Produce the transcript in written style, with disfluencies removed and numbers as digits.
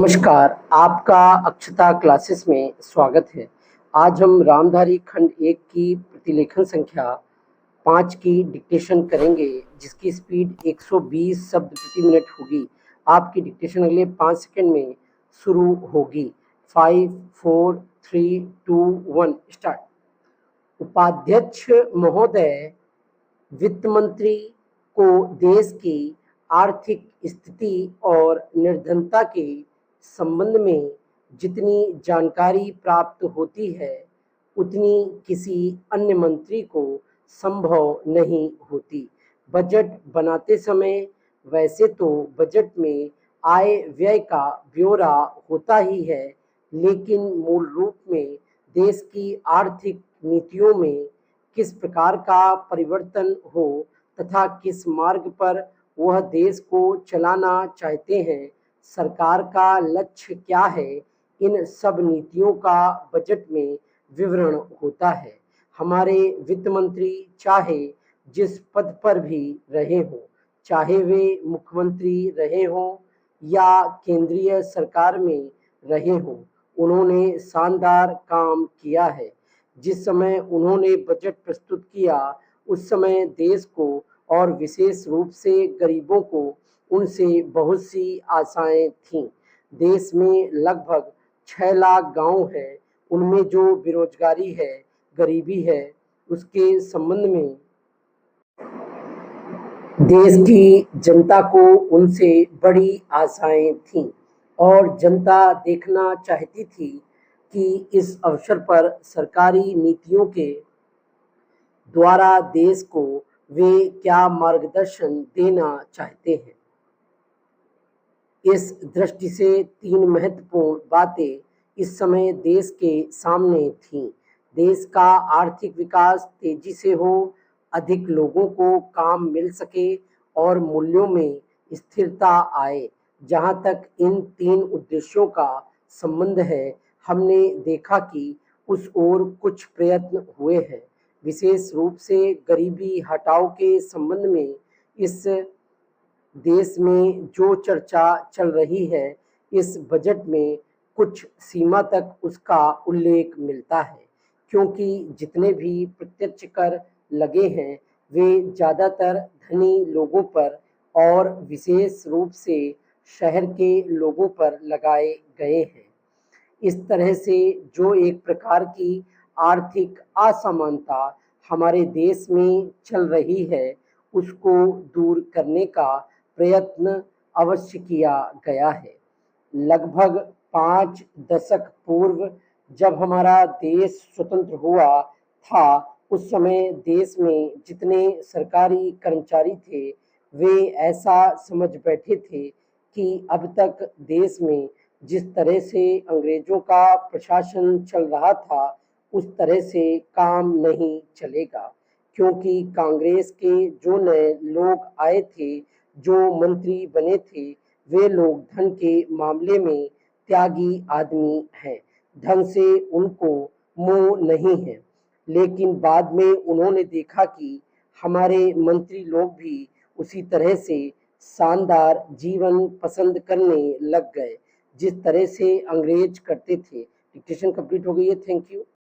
नमस्कार, आपका अक्षता क्लासेस में स्वागत है। आज हम रामधारी खंड 1 की प्रतिलेखन संख्या 5 की डिक्टेशन करेंगे, जिसकी स्पीड 120 शब्द प्रति मिनट होगी। आपकी डिक्टेशन अगले 5 सेकंड में शुरू होगी। 5, 4, 3, 2, 1 स्टार्ट। उपाध्यक्ष महोदय, वित्त मंत्री को देश की आर्थिक स्थिति और निर्धनता के संबंध में जितनी जानकारी प्राप्त होती है, उतनी किसी अन्य मंत्री को संभव नहीं होती। बजट बनाते समय वैसे तो बजट में आय व्यय का ब्यौरा होता ही है, लेकिन मूल रूप में देश की आर्थिक नीतियों में किस प्रकार का परिवर्तन हो तथा किस मार्ग पर वह देश को चलाना चाहते हैं, सरकार का लक्ष्य क्या है, इन सब नीतियों का बजट में विवरण होता है। हमारे वित्त मंत्री चाहे जिस पद पर भी रहे हों, चाहे वे मुख्यमंत्री रहे हों या केंद्रीय सरकार में रहे हों, उन्होंने शानदार काम किया है। जिस समय उन्होंने बजट प्रस्तुत किया, उस समय देश को और विशेष रूप से गरीबों को उनसे बहुत सी आशाएं थीं। देश में लगभग 6 लाख गांव हैं, उनमें जो बेरोजगारी है, गरीबी है, उसके संबंध में देश की जनता को उनसे बड़ी आशाएं थीं और जनता देखना चाहती थी कि इस अवसर पर सरकारी नीतियों के द्वारा देश को वे क्या मार्गदर्शन देना चाहते हैं। इस दृष्टि से 3 महत्वपूर्ण बातें इस समय देश के सामने थीं। देश का आर्थिक विकास तेजी से हो, अधिक लोगों को काम मिल सके और मूल्यों में स्थिरता आए। जहां तक इन 3 उद्देश्यों का संबंध है, हमने देखा कि उस ओर कुछ प्रयत्न हुए हैं। विशेष रूप से गरीबी हटाओ के संबंध में इस देश में जो चर्चा चल रही है, इस बजट में कुछ सीमा तक उसका उल्लेख मिलता है, क्योंकि जितने भी प्रत्यक्ष कर लगे हैं, वे ज़्यादातर धनी लोगों पर और विशेष रूप से शहर के लोगों पर लगाए गए हैं। इस तरह से जो एक प्रकार की आर्थिक असमानता हमारे देश में चल रही है, उसको दूर करने का प्रयत्न अवश्य किया गया है। लगभग 5 दशक पूर्व जब हमारा देश स्वतंत्र हुआ था, उस समय देश में जितने सरकारी कर्मचारी थे, वे ऐसा समझ बैठे थे कि अब तक देश में जिस तरह से अंग्रेजों का प्रशासन चल रहा था, उस तरह से काम नहीं चलेगा, क्योंकि कांग्रेस के जो नए लोग आए थे, जो मंत्री बने थे, वे लोग धन के मामले में त्यागी आदमी हैं। धन से उनको मोह नहीं है। लेकिन बाद में उन्होंने देखा कि हमारे मंत्री लोग भी उसी तरह से शानदार जीवन पसंद करने लग गए, जिस तरह से अंग्रेज करते थे। डिक्टेशन कंप्लीट हो गई है। Thank you.